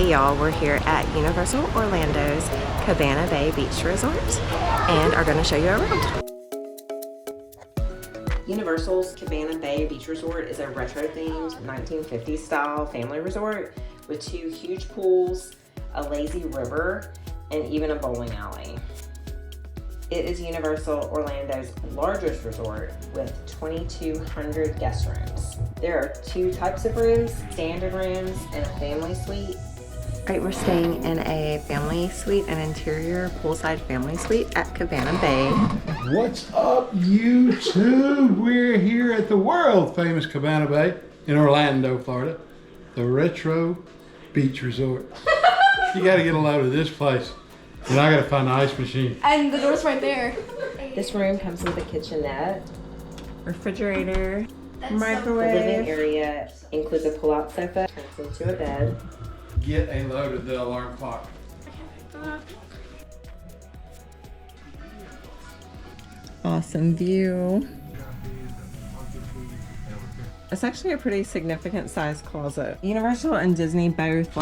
Hey y'all, we're here at Universal Orlando's Cabana Bay Beach Resort and are going to show you around. Universal's Cabana Bay Beach Resort is a retro-themed 1950s style family resort with 2 huge pools, a lazy river, and even a bowling alley. It is Universal Orlando's largest resort with 2,200 guest rooms. There are 2 types of rooms, standard rooms and a family suite. Right, we're staying in a family suite, an interior poolside family suite at Cabana Bay. What's up, YouTube? We're here at the world famous Cabana Bay in Orlando, Florida, the Retro Beach Resort. You gotta get a load of this place. And I gotta find the ice machine. And the door's right there. This room comes with a kitchenette, refrigerator, microwave. So the living area includes a pull-out sofa, turns into a bed. Get a load of the alarm clock. Awesome view. It's actually a pretty significant size closet. Universal and Disney both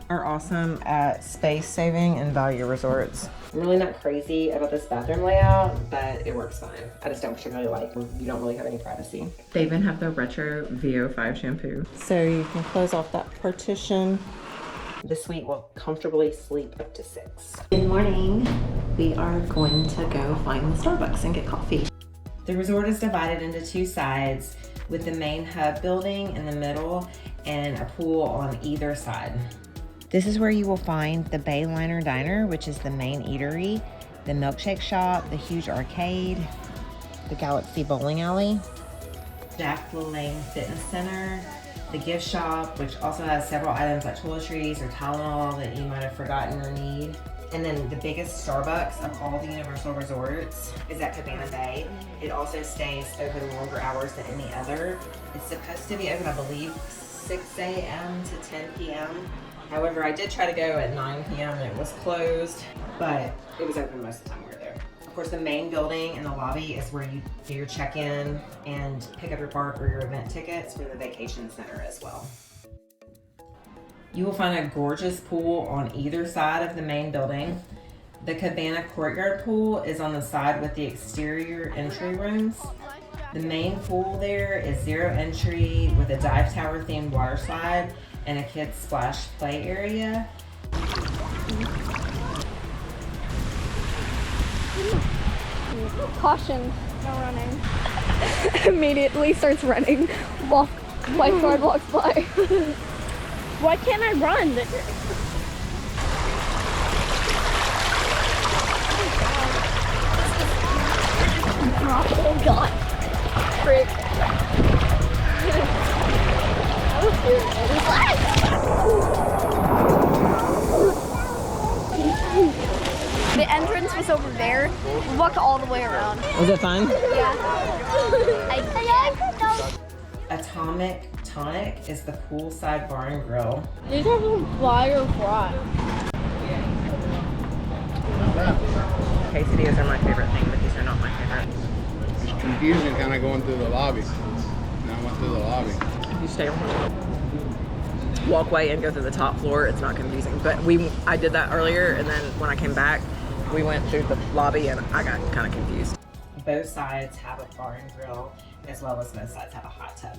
are awesome at space saving and value resorts. I'm really not crazy about this bathroom layout, but it works fine. I just don't particularly like when you don't really have any privacy. They even have the retro VO5 shampoo. So you can close off that partition. The suite will comfortably sleep up to 6. Good morning. We are going to go find the Starbucks and get coffee. The resort is divided into 2 sides with the main hub building in the middle and a pool on either side. This is where you will find the Bayliner Diner, which is the main eatery, the milkshake shop, the huge arcade, the Galaxy Bowling Alley, Jack LaLanne Fitness Center, the gift shop, which also has several items like toiletries or Tylenol that you might have forgotten or need. And then the biggest Starbucks of all the Universal resorts is at Cabana Bay. It also stays open longer hours than any other. It's supposed to be open, I believe, 6 a.m. to 10 p.m. However, I did try to go at 9 p.m. and it was closed, but it was open most of the time we were there. Of course, the main building in the lobby is where you do your check-in and pick up your park or your event tickets for the vacation center as well. You will find a gorgeous pool on either side of the main building. The Cabana courtyard pool is on the side with the exterior entry rooms. The main pool there is 0 entry with a dive tower themed water slide and a kids splash play area. Caution, no running. Immediately starts running. Lifeguard walks by. Why can't I run? Oh god. Frick. The entrance was over there. We walked all the way around. Was it fun? Yeah. Atomic Tonic is the poolside bar and grill. These are some fire fries. Quesadillas are my favorite thing, but these are not my favorite. It's confusing kind of going through the lobby. Now I went through the lobby. You stay on the walkway and go through the top floor. It's not confusing, but I did that earlier, and then when I came back, we went through the lobby and I got kind of confused. Both sides have a bar and grill, as well as both sides have a hot tub.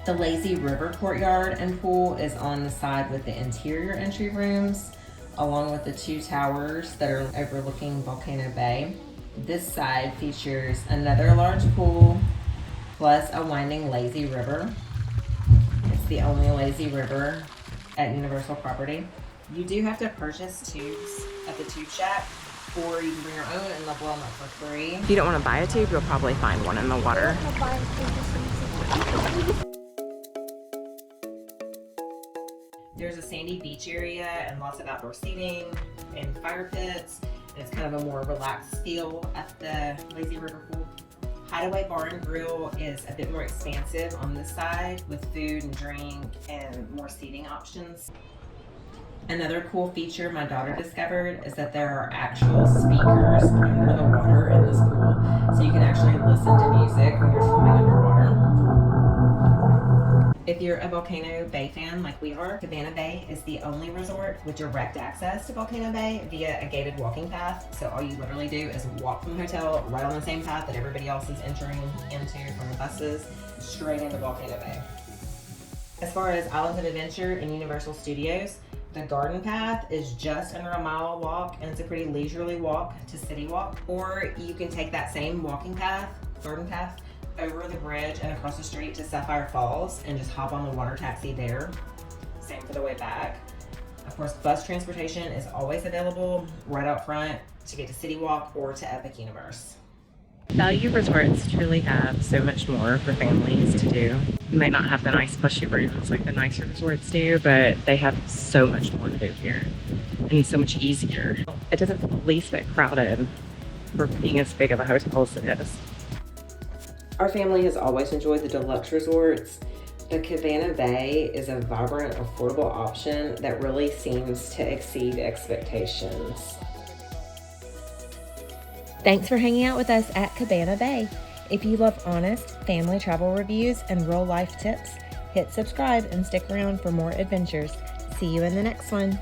The lazy river courtyard and pool is on the side with the interior entry rooms, along with the 2 towers that are overlooking Volcano Bay. This side features another large pool, plus a winding lazy river. It's the only lazy river at Universal property. You do have to purchase tubes at the tube shack, or you can bring your own and they'll blow them up for free. If you don't want to buy a tube, you'll probably find one in the water. There's a sandy beach area and lots of outdoor seating and fire pits. And it's kind of a more relaxed feel at the lazy river pool. Hideaway Bar and Grill is a bit more expansive on this side with food and drink and more seating options. Another cool feature my daughter discovered is that there are actual speakers under the water in this pool, so you can actually listen to music when you're swimming underwater. If you're a Volcano Bay fan like we are, Cabana Bay is the only resort with direct access to Volcano Bay via a gated walking path. So all you literally do is walk from the hotel right on the same path that everybody else is entering into from the buses, straight into Volcano Bay. As far as Islands of Adventure and Universal Studios, the garden path is just under a mile walk, and it's a pretty leisurely walk to City Walk. Or you can take that same walking path, garden path, over the bridge and across the street to Sapphire Falls and just hop on the water taxi there. Same for the way back. Of course, bus transportation is always available right out front to get to City Walk or to Epic Universe. Value resorts truly have so much more for families to do. You might not have the nice plushy rooms like the nicer resorts do, but they have so much more to do here. And it's so much easier. It doesn't feel the least bit crowded for being as big of a hotel as it is. Our family has always enjoyed the deluxe resorts, but Cabana Bay is a vibrant, affordable option that really seems to exceed expectations. Thanks for hanging out with us at Cabana Bay. If you love honest family travel reviews and real life tips, hit subscribe and stick around for more adventures. See you in the next one.